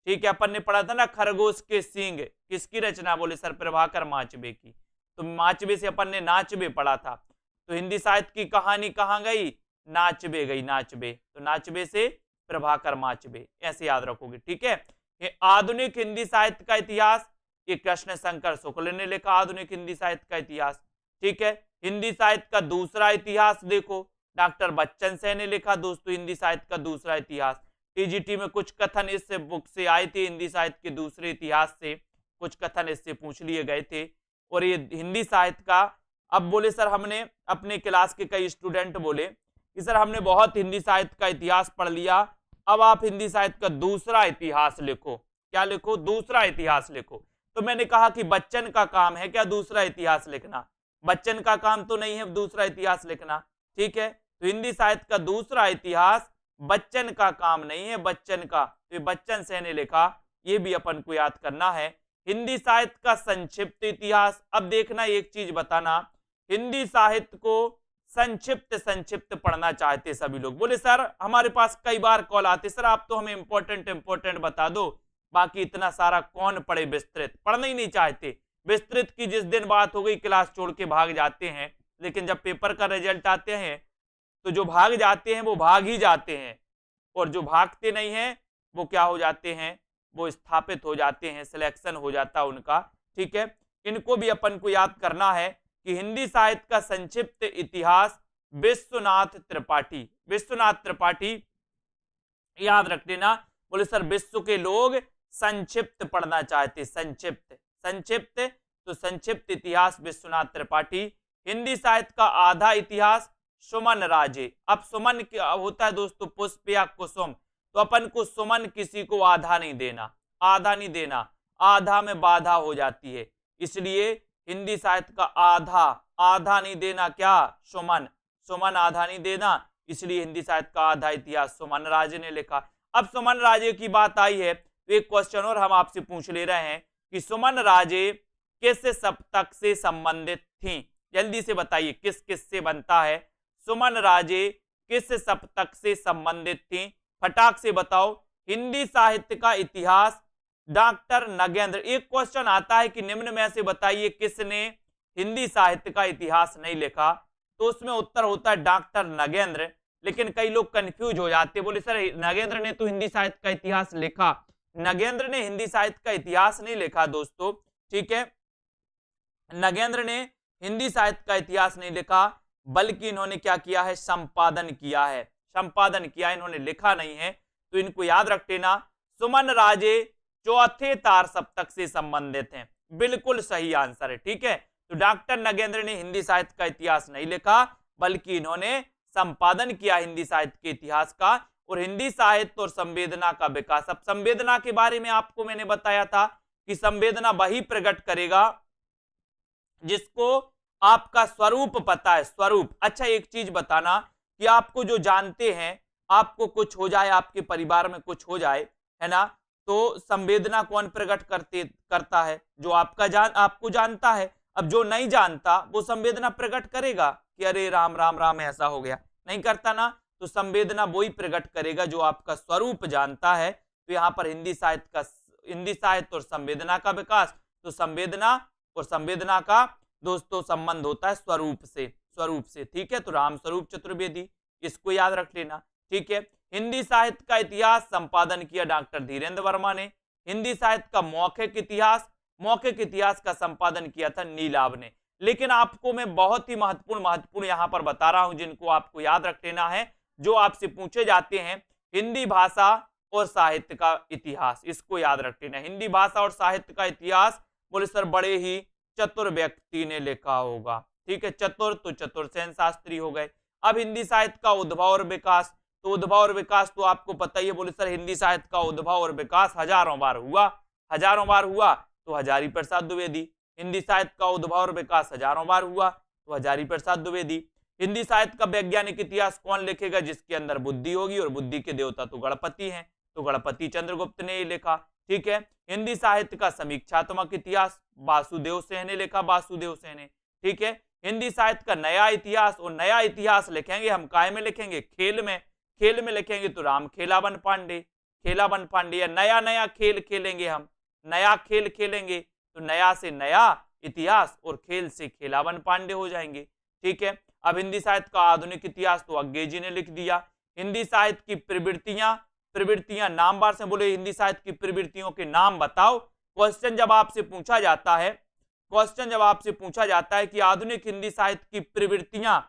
S1: ठीक है, अपन ने पढ़ा था ना खरगोश के सींग, किसकी रचना? बोले सर प्रभाकर माचबे की। तो माचबे से अपन ने नाचबे पढ़ा था। तो हिंदी साहित्य की कहानी कहाँ गई? नाचबे गई, नाचबे, तो नाचबे से प्रभाकर माचबे, ऐसे याद रखोगे, ठीक है। ये आधुनिक हिंदी साहित्य का इतिहास, ये कृष्ण शंकर शुक्ल ने लिखा आधुनिक हिंदी साहित्य का इतिहास, ठीक है। हिंदी साहित्य का दूसरा इतिहास देखो, डॉक्टर बच्चन सेन ने लिखा दोस्तों हिंदी साहित्य का दूसरा इतिहास। टीजीटी में कुछ कथन इस बुक से आए थे, हिंदी साहित्य के दूसरे इतिहास से कुछ कथन इससे पूछ लिए गए थे। और ये हिंदी साहित्य का, अब बोले सर हमने, अपने क्लास के कई स्टूडेंट बोले कि सर हमने बहुत हिंदी साहित्य का इतिहास पढ़ लिया, अब आप हिंदी साहित्य का दूसरा इतिहास लिखो। क्या लिखो? दूसरा इतिहास लिखो। तो मैंने कहा कि बच्चन का काम है क्या दूसरा इतिहास लिखना? बच्चन का काम तो नहीं है दूसरा इतिहास लिखना, ठीक है। तो हिंदी साहित्य का दूसरा इतिहास बच्चन का काम नहीं है, बच्चन का, तो बच्चन से ने लिखा, ये भी अपन को याद करना है। हिंदी साहित्य का संक्षिप्त इतिहास, अब देखना एक चीज बताना, हिंदी साहित्य को संक्षिप्त पढ़ना चाहते सभी लोग। बोले सर हमारे पास कई बार कॉल आते, सर आप तो हमें इंपॉर्टेंट बता दो, बाकी इतना सारा कौन पढ़े विस्तृत, पढ़ना ही नहीं चाहते। विस्तृत की जिस दिन बात हो गई क्लास छोड़ के भाग जाते हैं, लेकिन जब पेपर का रिजल्ट आते हैं तो जो भाग जाते हैं वो भाग ही जाते हैं, और जो भागते नहीं हैं वो क्या हो जाते हैं, वो स्थापित हो जाते हैं, सिलेक्शन हो जाता है उनका, ठीक है। इनको भी अपन को याद करना है कि हिंदी साहित्य का संक्षिप्त इतिहास विश्वनाथ त्रिपाठी, विश्वनाथ त्रिपाठी याद रख लेना। बोले सर विश्व के लोग संक्षिप्त पढ़ना चाहते, संक्षिप्त तो संक्षिप्त इतिहास विश्वनाथ त्रिपाठी। हिंदी साहित्य का आधा इतिहास सुमन राजे। अब सुमन क्या होता है दोस्तों, पुष्प या कुसुम, तो अपन को सुमन किसी को आधा नहीं देना, आधा नहीं देना, आधा में बाधा हो जाती है, इसलिए हिंदी साहित्य का आधा नहीं देना, क्या सुमन आधा नहीं देना, इसलिए हिंदी साहित्य का आधा इतिहास सुमन राजे ने लिखा। अब सुमन राजे की बात आई है तो एक क्वेश्चन और हम आपसे पूछ ले रहे हैं कि सुमन राजे किस सप्तक से संबंधित थी? जल्दी से बताइए किस किस से बनता है? सुमन राजे किस सप्तक से संबंधित थी? फटाक से बताओ। हिंदी साहित्य का इतिहास डॉक्टर नगेंद्र। एक क्वेश्चन आता है कि निम्न में से बताइए किसने हिंदी साहित्य का इतिहास नहीं लिखा, तो उसमें उत्तर होता है डॉक्टर नगेंद्र। लेकिन कई लोग कंफ्यूज हो जाते, बोले सर नगेंद्र ने तो हिंदी साहित्य का इतिहास लिखा। नगेंद्र ने हिंदी साहित्य का इतिहास नहीं लिखा दोस्तों, ठीक है। नगेंद्र ने हिंदी साहित्य का इतिहास नहीं लिखा, बल्कि इन्होंने क्या किया है, संपादन किया है, संपादन किया, इन्होंने लिखा नहीं है। तो इनको याद रख लेना। सुमन राजे चौथे तार सप्तक से संबंधित हैं, बिल्कुल सही आंसर है, ठीक है। तो डॉक्टर नगेंद्र ने हिंदी साहित्य का इतिहास नहीं लिखा, बल्कि इन्होंने संपादन किया हिंदी साहित्य के इतिहास का। और हिंदी साहित्य और संवेदना का विकास, अब संवेदना के बारे में आपको मैंने बताया था कि संवेदना वही प्रकट करेगा जिसको आपका स्वरूप पता है, स्वरूप। अच्छा एक चीज बताना कि आपको जो जानते हैं, आपको कुछ हो जाए, आपके परिवार में कुछ हो जाए, है ना, तो संवेदना कौन प्रकट करता है? जो आपको जानता है। अब जो नहीं जानता वो संवेदना प्रकट करेगा कि अरे राम राम राम ऐसा हो गया, नहीं करता ना। तो संवेदना वही प्रकट करेगा जो आपका स्वरूप जानता है। तो यहाँ पर हिंदी साहित्य और संवेदना का विकास, तो संवेदना और संवेदना का दोस्तों संबंध होता है स्वरूप से, ठीक है। तो राम स्वरूप चतुर्वेदी, इसको याद रख लेना, ठीक है। हिंदी साहित्य का इतिहास संपादन किया डॉक्टर धीरेन्द्र वर्मा ने। हिंदी साहित्य का मौखिक इतिहास का संपादन किया था नीलाभ ने। लेकिन आपको मैं बहुत ही महत्वपूर्ण यहां पर बता रहा हूं, जिनको आपको याद रख लेना है, जो आपसे पूछे जाते हैं। हिंदी भाषा और साहित्य का इतिहास, इसको याद रख लेना। हिंदी भाषा और साहित्य का इतिहास बोले सर बड़े ही चतुर व्यक्ति ने लिखा होगा, ठीक है। चतुर तो चतुरसेन शास्त्री हो गए। अब हिंदी साहित्य का उद्भव और विकास, तो उद्भव और विकास तो आपको पता ही है। बोले सर हिंदी साहित्य का उद्भव और विकास हजारों बार हुआ, तो हजारी प्रसाद द्विवेदी। हिंदी साहित्य का उद्भव और विकास हजारों बार हुआ, तो हजारी प्रसाद द्विवेदी। हिंदी साहित्य का वैज्ञानिक इतिहास कौन लिखेगा? जिसके अंदर बुद्धि होगी, और बुद्धि के देवता तो गणपति हैं, तो गणपति चंद्रगुप्त ने ये लिखा, ठीक है। हिंदी साहित्य का समीक्षात्मक इतिहास वासुदेव सेन ने लिखा, ठीक है। हिंदी साहित्य का नया इतिहास, और नया इतिहास लिखेंगे हम काय में लिखेंगे? खेल में लिखेंगे, तो राम खेलावन पांडे, या नया खेल खेलेंगे हम, नया खेल खेलेंगे, तो नया से नया इतिहास और खेल से खेलावन पांडे हो जाएंगे, ठीक है। अब हिंदी साहित्य का आधुनिक इतिहास तो अज्ञे जी ने लिख दिया। हिंदी साहित्य की प्रवृत्तियां प्रवृत्तियां नाम बार से बोले हिंदी साहित्य की प्रवृत्तियों के नाम बताओ। क्वेश्चन जब आपसे पूछा जाता है, क्वेश्चन जब आपसे पूछा जाता है कि आधुनिक हिंदी साहित्य की प्रवृत्तियां,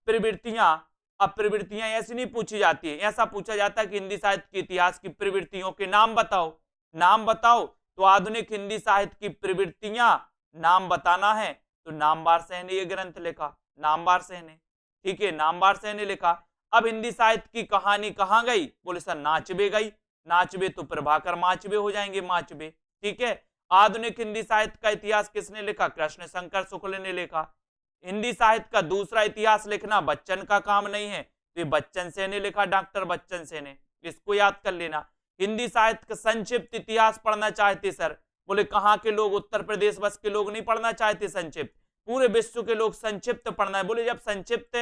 S1: प्रवृत्तियां, अब प्रवृत्तियां ऐसी नहीं पूछी जाती है, ऐसा पूछा जाता है कि हिंदी साहित्य के इतिहास की प्रवृत्तियों के नाम बताओ, नाम बताओ। तो आधुनिक हिंदी साहित्य की प्रवृत्तियां नाम बताना है तो नामवार सहने ये ग्रंथ लिखा, नामवार सहने, ठीक है, नामवार सहने लिखा। अब हिंदी साहित्य की कहानी कहां गई, बोले सर नाचबे गई, नाचबे तो प्रभाकर माचबे हो जाएंगे, माचबे, ठीक है। आधुनिक हिंदी साहित्य का इतिहास किसने लिखा, कृष्ण शंकर शुक्ल ने लिखा। हिंदी साहित्य का दूसरा इतिहास लिखना बच्चन का काम नहीं है, तो ये बच्चन सेन ने लिखा, डॉक्टर बच्चन सेन ने, इसको याद कर लेना। हिंदी साहित्य का संक्षिप्त इतिहास पढ़ना चाहते सर, बोले कहाँ के लोग, उत्तर प्रदेश बस के लोग नहीं पढ़ना चाहते संक्षिप्त, पूरे विश्व के लोग संक्षिप्त पढ़ना है। बोले जब संक्षिप्त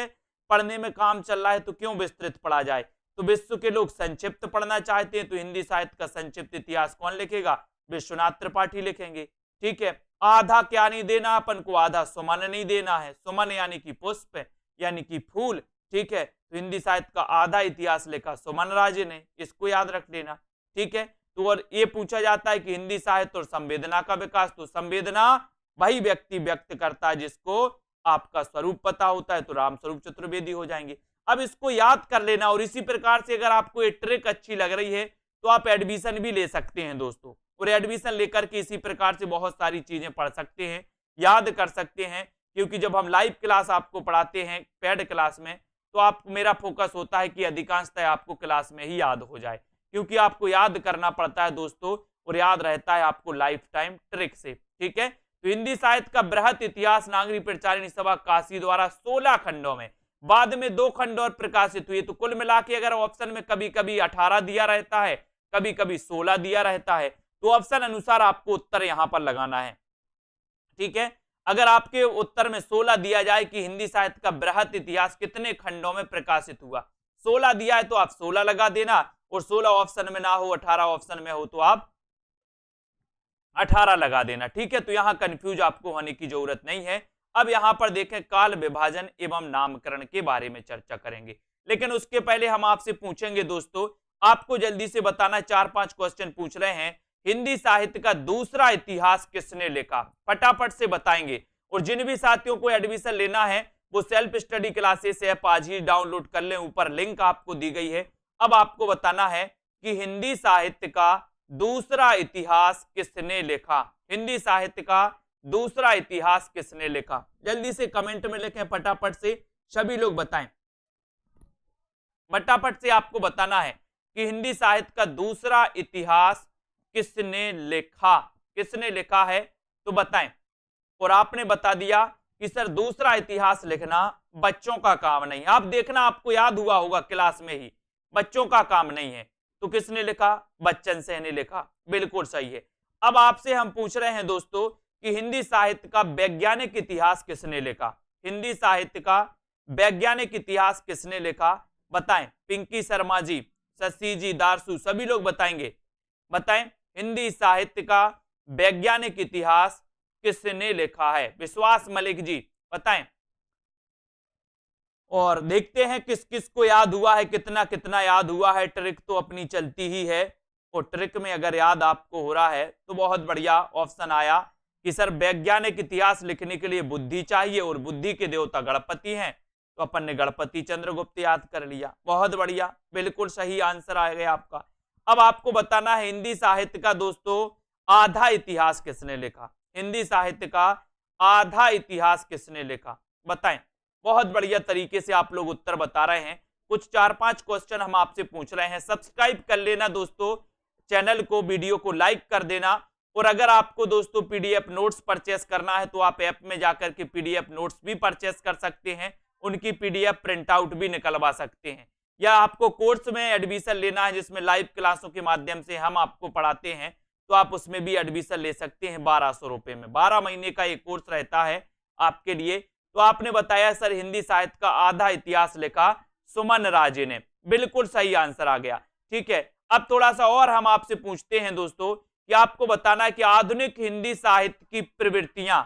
S1: पढ़ने में काम चल रहा है तो क्यों विस्तृत पढ़ा जाए, तो विश्व के लोग संक्षिप्त पढ़ना चाहते हैं, तो हिंदी साहित्य का संक्षिप्त इतिहास कौन लिखेगा, विश्वनाथ त्रिपाठी लिखेंगे, ठीक है। आधा क्या नहीं देना अपन को, आधा सुमन नहीं देना है, सुमन यानी कि पुष्प यानी कि फूल, ठीक है। तो हिंदी साहित्य का आधा इतिहास लिखा सुमन राजे ने, इसको याद रख लेना, ठीक है। तो और ये पूछा जाता है कि हिंदी साहित्य और संवेदना का विकास, तो संवेदना वही व्यक्ति व्यक्त करता है जिसको आपका स्वरूप पता होता है, तो राम स्वरूप चतुर्वेदी हो जाएंगे। अब इसको याद कर लेना, और इसी प्रकार से अगर आपको ये ट्रिक अच्छी लग रही है तो आप एडमिशन भी ले सकते हैं दोस्तों, और एडमिशन लेकर के इसी प्रकार से बहुत सारी चीजें पढ़ सकते हैं, याद कर सकते हैं। क्योंकि जब हम लाइव क्लास आपको पढ़ाते हैं पेड क्लास में, तो आप मेरा फोकस होता है कि अधिकांशतः आपको क्लास में ही याद हो जाए, क्योंकि आपको याद करना पड़ता है दोस्तों, और याद रहता है आपको लाइफ टाइम ट्रिक से, ठीक है। तो हिंदी साहित्य का बृहत इतिहास नागरिक प्रचारिणी सभा काशी द्वारा 16 खंडों में, बाद में 2 खंड और प्रकाशित हुए, तो कुल मिला के अगर ऑप्शन में कभी कभी 18 दिया रहता है, कभी कभी 16 दिया रहता है, तो ऑप्शन अनुसार आपको उत्तर यहां पर लगाना है, ठीक है। अगर आपके उत्तर में 16 दिया जाए कि हिंदी साहित्य का बृहत इतिहास कितने खंडों में प्रकाशित हुआ, 16 दिया है तो आप 16 लगा देना, और 16 ऑप्शन में ना हो, 18 ऑप्शन में हो तो आप 18 लगा देना, ठीक है। तो यहां कंफ्यूज आपको होने की जरूरत नहीं है। अब यहां पर देखें काल विभाजन एवं नामकरण के बारे में चर्चा करेंगे, लेकिन उसके पहले हम आपसे पूछेंगे दोस्तों, आपको जल्दी से बताना, 4-5 क्वेश्चन पूछ रहे हैं, हिंदी साहित्य का दूसरा इतिहास किसने लिखा, फटाफट से बताएंगे। और जिन भी साथियों को एडमिशन लेना है वो सेल्फ स्टडी क्लासेस ऐप आज ही डाउनलोड कर लें, ऊपर लिंक आपको दी गई है। अब आपको बताना है कि हिंदी साहित्य का दूसरा इतिहास किसने लिखा, हिंदी साहित्य का दूसरा इतिहास किसने लिखा, जल्दी से कमेंट में लिखें, फटाफट से सभी लोग बताएं, फटाफट से आपको बताना है कि हिंदी साहित्य का दूसरा इतिहास किसने लिखा, किसने लिखा है, तो बताएं। और आपने बता दिया कि सर दूसरा इतिहास लिखना बच्चों का काम नहीं, आप देखना आपको याद हुआ होगा क्लास में ही, बच्चों का काम नहीं है, तो किसने लिखा, बच्चन सेन ने लिखा, बिल्कुल सही है। अब आपसे हम पूछ रहे हैं दोस्तों कि हिंदी साहित्य का वैज्ञानिक इतिहास किसने लिखा, हिंदी साहित्य का वैज्ञानिक इतिहास किसने लिखा, बताएं। पिंकी शर्मा जी, शशि जी, दारसू, सभी लोग बताएंगे, बताएं हिंदी साहित्य का वैज्ञानिक इतिहास किसने लिखा है, विश्वास मलिक जी बताएं। और देखते हैं किस किस को याद हुआ है, कितना कितना याद हुआ है, ट्रिक तो अपनी चलती ही है, और ट्रिक में अगर याद आपको हो रहा है तो बहुत बढ़िया। ऑप्शन आया कि सर वैज्ञानिक इतिहास लिखने के लिए बुद्धि चाहिए, और बुद्धि के देवता गणपति हैं, तो अपन ने गणपति चंद्रगुप्त याद कर लिया, बहुत बढ़िया, बिल्कुल सही आंसर आ गया आपका। अब आपको बताना है हिंदी साहित्य का दोस्तों आधा इतिहास किसने लिखा, हिंदी साहित्य का आधा इतिहास किसने लिखा, बताएं। बहुत बढ़िया तरीके से आप लोग उत्तर बता रहे हैं। कुछ 4-5 क्वेश्चन हम आपसे पूछ रहे हैं, सब्सक्राइब कर लेना दोस्तों चैनल को, वीडियो को लाइक कर देना। और अगर आपको दोस्तों पीडीएफ नोट्स परचेस करना है तो आप ऐप में जाकर के पीडीएफ नोट्स भी परचेस कर सकते हैं, उनकी पीडीएफ प्रिंट आउट भी निकलवा सकते हैं। या आपको कोर्स में एडमिशन लेना है जिसमें लाइव क्लासों के माध्यम से हम आपको पढ़ाते हैं, तो आप उसमें भी एडमिशन ले सकते हैं 1200 रुपए में, 12 महीने का एक कोर्स रहता है आपके लिए। तो आपने बताया सर हिंदी साहित्य का आधा इतिहास लिखा सुमन राजे ने, बिल्कुल सही आंसर आ गया, ठीक है। अब थोड़ा सा और हम आपसे पूछते हैं दोस्तों कि आपको बताना है कि आधुनिक हिंदी साहित्य की प्रवृत्तियां,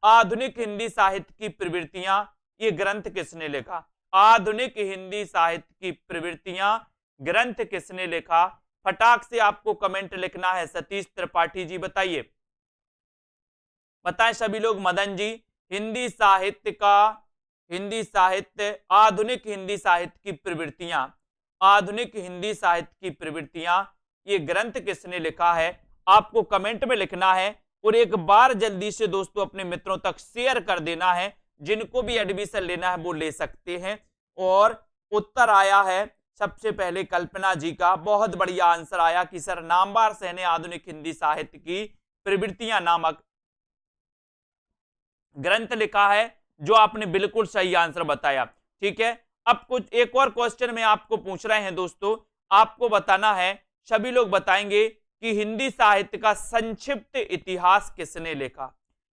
S1: आधुनिक हिंदी साहित्य की प्रवृत्तियां ये ग्रंथ किसने लिखा, आधुनिक हिंदी साहित्य की प्रवृत्तियां ग्रंथ किसने लिखा, फटाक से आपको कमेंट लिखना है। सतीश त्रिपाठी जी बताइए, बताएं सभी लोग। मदन जी, हिंदी साहित्य का, हिंदी साहित्य, आधुनिक हिंदी साहित्य की प्रवृत्तियां, आधुनिक हिंदी साहित्य की प्रवृत्तियां, ये ग्रंथ किसने लिखा है? आपको कमेंट में लिखना है और एक बार जल्दी से दोस्तों अपने मित्रों तक शेयर कर देना है। जिनको भी एडमिशन लेना है वो ले सकते हैं। और उत्तर आया है सबसे पहले कल्पना जी का, बहुत बढ़िया आंसर आया कि सर नामवर सेन ने आधुनिक हिंदी साहित्य की प्रवृत्तियां नामक ग्रंथ लिखा है, जो आपने बिल्कुल सही आंसर बताया। ठीक है, अब कुछ एक और क्वेश्चन में आपको पूछ रहे हैं दोस्तों, आपको बताना है, सभी लोग बताएंगे कि हिंदी साहित्य का संक्षिप्त इतिहास किसने लिखा?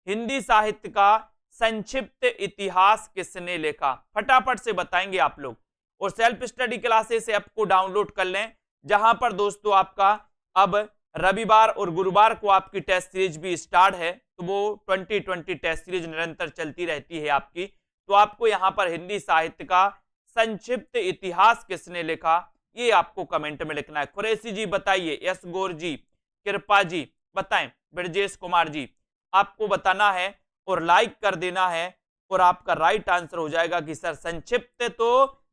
S1: हिंदी साहित्य का संक्षिप्त इतिहास किसने लिखा? फटाफट से बताएंगे आप लोग। और सेल्फ स्टडी क्लासेस ऐप को डाउनलोड कर लें, जहां पर दोस्तों आपका अब रविवार और गुरुवार को आपकी टेस्ट सीरीज भी स्टार्ट है, तो वो 2020 टेस्ट सीरीज निरंतर चलती रहती है आपकी। तो आपको यहां पर हिंदी साहित्य का संक्षिप्त इतिहास किसने लिखा, ये आपको कमेंट में लिखना है। कुरैशी जी बताइए, यश गौर जी, कृपा जी बताएं, ब्रजेश कुमार जी, आपको बताना है और लाइक कर देना है। और आपका राइट आंसर हो जाएगा कि सर संक्षिप्त तो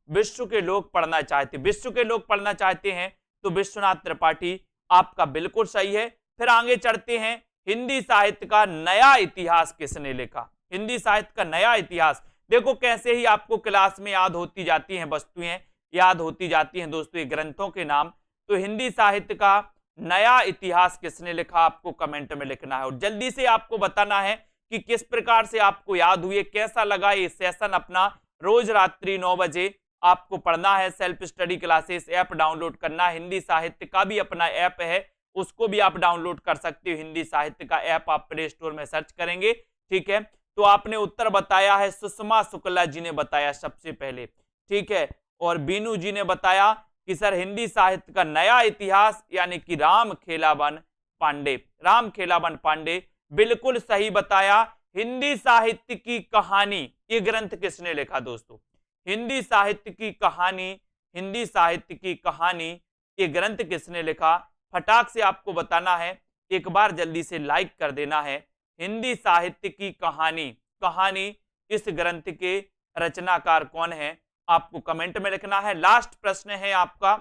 S1: विश्व के लोग पढ़ना चाहते, विश्व के लोग पढ़ना चाहते हैं, तो विश्वनाथ त्रिपाठी आपका बिल्कुल सही है। फिर आगे चढ़ते हैं, हिंदी साहित्य का नया इतिहास किसने लिखा? हिंदी साहित्य का नया इतिहास, देखो कैसे ही आपको क्लास में याद होती जाती हैं वस्तुएं, याद होती जाती हैं दोस्तों ये ग्रंथों के नाम। तो हिंदी साहित्य का नया इतिहास किसने लिखा, आपको कमेंट में लिखना है। और जल्दी से आपको बताना है कि किस प्रकार से आपको याद हुई, कैसा लगा ये सेशन अपना। रोज रात्रि 9 बजे आपको पढ़ना है, self study classes app download करना है। हिंदी साहित्य का भी अपना ऐप है, उसको भी आप डाउनलोड कर सकते हो। हिंदी साहित्य का ऐप आप प्ले स्टोर में सर्च करेंगे। ठीक है, तो आपने उत्तर बताया है, सुषमा शुक्ला जी ने बताया सबसे पहले। ठीक है, और बीनू जी ने बताया कि सर हिंदी साहित्य का नया इतिहास यानी कि राम खेलावन पांडे, राम खेलावन पांडे बिल्कुल सही बताया। हिंदी साहित्य की कहानी, ये ग्रंथ किसने लिखा दोस्तों? हिंदी साहित्य की कहानी, हिंदी साहित्य की कहानी, ये ग्रंथ किसने लिखा? फटाक से आपको बताना है, एक बार जल्दी से लाइक कर देना है। हिंदी साहित्य की कहानी, कहानी इस ग्रंथ के रचनाकार कौन है, आपको कमेंट में लिखना है। लास्ट प्रश्न है आपका,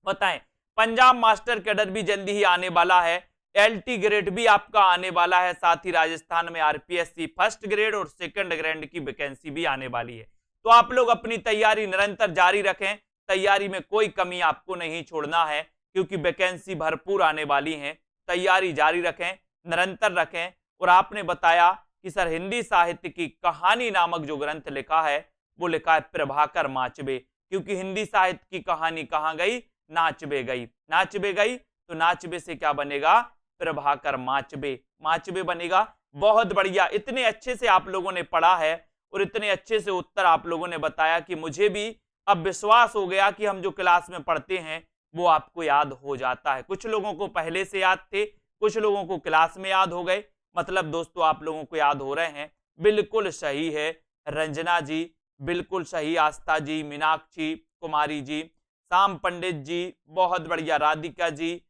S1: बताएं। पंजाब मास्टर कैडर भी जल्दी ही आने वाला है, एलटी ग्रेड भी आपका आने वाला है, साथ ही राजस्थान में आरपीएससी फर्स्ट ग्रेड और सेकंड ग्रेड की वैकेंसी भी आने वाली है। तो आप लोग अपनी तैयारी निरंतर जारी रखें, तैयारी में कोई कमी आपको नहीं छोड़ना है, क्योंकि वैकेंसी भरपूर आने वाली है। तैयारी जारी रखें, निरंतर रखें। और आपने बताया कि सर हिंदी साहित्य की कहानी नामक जो ग्रंथ लिखा है वो लिखा है प्रभाकर माचबे, क्योंकि हिंदी साहित्य की कहानी कहां गई? नाचबे गई। नाचबे गई तो नाचबे से क्या बनेगा? प्रभाकर माचबे, माचबे बनेगा। बहुत बढ़िया, इतने अच्छे से आप लोगों ने पढ़ा है और इतने अच्छे से उत्तर आप लोगों ने बताया कि मुझे भी अब विश्वास हो गया कि हम जो क्लास में पढ़ते हैं वो आपको याद हो जाता है। कुछ लोगों को पहले से याद थे, कुछ लोगों को क्लास में याद हो गए, मतलब दोस्तों आप लोगों को याद हो रहे हैं। बिल्कुल सही है रंजना जी, बिल्कुल सही आस्था जी, मीनाक्षी कुमारी जी, शाम पंडित जी, बहुत बढ़िया, राधिका जी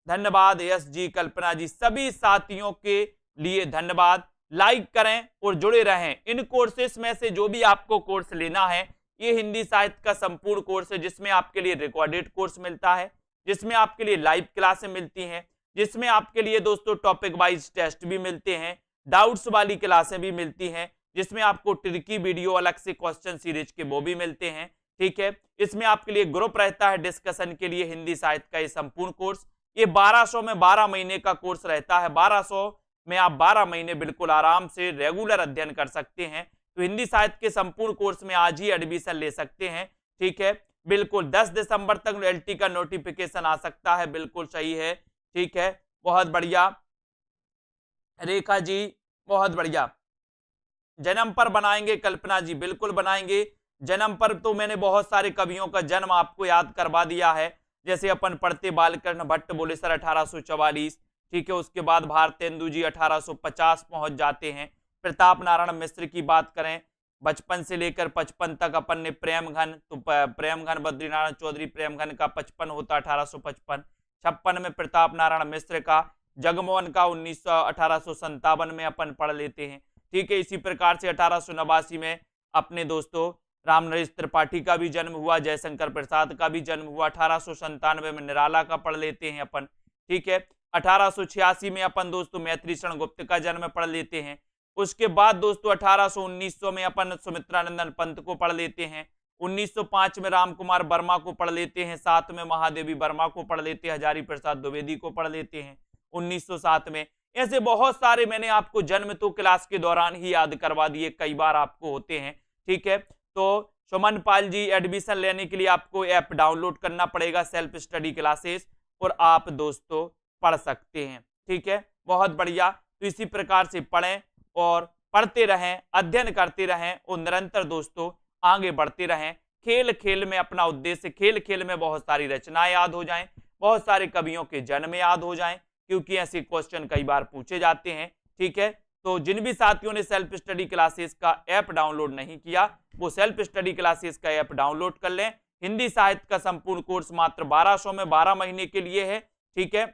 S1: धन्यवाद, यश जी, कल्पना जी, सभी साथियों के लिए धन्यवाद। लाइक करें और जुड़े रहें। इन कोर्सेस में से जो भी आपको कोर्स लेना है, ये हिंदी साहित्य का संपूर्ण कोर्स है, जिसमें आपके लिए रिकॉर्डेड कोर्स मिलता है, जिसमें आपके लिए लाइव क्लासें मिलती हैं, जिसमें आपके लिए दोस्तों टॉपिक वाइज टेस्ट भी मिलते हैं, डाउट्स वाली क्लासें भी मिलती हैं, जिसमें आपको ट्रिकी वीडियो अलग से क्वेश्चन सीरीज के वो भी मिलते हैं। ठीक है, इसमें आपके लिए ग्रुप रहता है डिस्कशन के लिए। हिंदी साहित्य का ये संपूर्ण कोर्स, ये 1200 में 12 महीने का कोर्स रहता है। 1200 में आप 12 महीने बिल्कुल आराम से रेगुलर अध्ययन कर सकते हैं। तो हिंदी साहित्य के संपूर्ण कोर्स में आज ही एडमिशन ले सकते हैं। ठीक है, बिल्कुल 10 दिसंबर तक एलटी का नोटिफिकेशन आ सकता है, बिल्कुल सही है। ठीक है, बहुत बढ़िया रेखा जी, बहुत बढ़िया। जन्म पर बनाएंगे कल्पना जी, बिल्कुल बनाएंगे। जन्म पर तो मैंने बहुत सारे कवियों का जन्म आपको याद करवा दिया है, जैसे अपन पढ़ते बालकृष्ण भट्ट बोले सर 1844। ठीक है, उसके बाद भारतेंदु जी 1850 पहुंच जाते हैं। प्रताप नारायण मिश्र की बात करें 55 से लेकर 55 तक अपन ने प्रेम घन, तो प्रेम घन बद्रीनारायण चौधरी प्रेम घन का 55 होता 1855। 56 में प्रताप नारायण मिश्र का, जगमोहन का 1857 में अपन पढ़ लेते हैं। ठीक है, इसी प्रकार से 1889 में अपने दोस्तों रामनरेश त्रिपाठी का भी जन्म हुआ, जयशंकर प्रसाद का भी जन्म हुआ। 1897 में निराला का पढ़ लेते हैं अपन। ठीक है, 1886 में अपन दोस्तों मैत्री शरण गुप्त का जन्म पढ़ लेते हैं। उसके बाद दोस्तों 1900 में अपन सुमित्रानंदन पंत को पढ़ लेते हैं। 1905 में राम कुमार वर्मा को पढ़ लेते हैं। 7 में महादेवी वर्मा को पढ़ लेते हैं। हजारी प्रसाद द्विवेदी को पढ़ लेते हैं 1907 में। ऐसे बहुत सारे मैंने आपको जन्म तो क्लास के दौरान ही याद करवा दिए, कई बार आपको होते हैं। ठीक है, तो सुमन पाल जी, एडमिशन लेने के लिए आपको ऐप डाउनलोड करना पड़ेगा सेल्फ स्टडी क्लासेस, और आप दोस्तों पढ़ सकते हैं। ठीक है, बहुत बढ़िया। तो इसी प्रकार से पढ़ें और पढ़ते रहें, अध्ययन करते रहें और निरंतर दोस्तों आगे बढ़ते रहें। खेल खेल में अपना उद्देश्य, खेल खेल में बहुत सारी रचनाएं याद हो जाएं, बहुत सारे कवियों के जन्म याद हो जाएं, क्योंकि ऐसे क्वेश्चन कई बार पूछे जाते हैं। ठीक है, तो जिन भी साथियों ने सेल्फ स्टडी क्लासेस का ऐप डाउनलोड नहीं किया, वो सेल्फ स्टडी क्लासेस का ऐप डाउनलोड कर लें। हिंदी साहित्य का संपूर्ण कोर्स मात्र 1200 में 12 महीने के लिए है। ठीक है,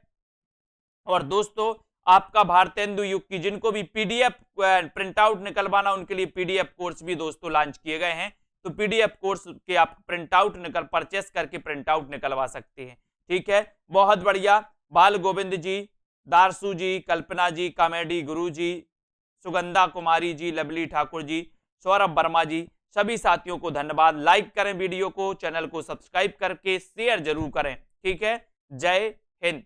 S1: और दोस्तों आपका भारतेंदु युग की जिनको भी पीडीएफ प्रिंट आउट निकलवाना, उनके लिए पीडीएफ कोर्स भी दोस्तों लॉन्च किए गए हैं। तो पीडीएफ कोर्स के आप प्रिंट आउट परचेस करके प्रिंट आउट निकलवा सकते हैं। ठीक है, बहुत बढ़िया। बाल गोविंद जी, दारसू जी, कल्पना जी, कॉमेडी गुरु जी, सुगंधा कुमारी जी, लवली ठाकुर जी, सौरभ वर्मा जी, सभी साथियों को धन्यवाद। लाइक करें वीडियो को, चैनल को सब्सक्राइब करके शेयर जरूर करें। ठीक है, जय हिंद।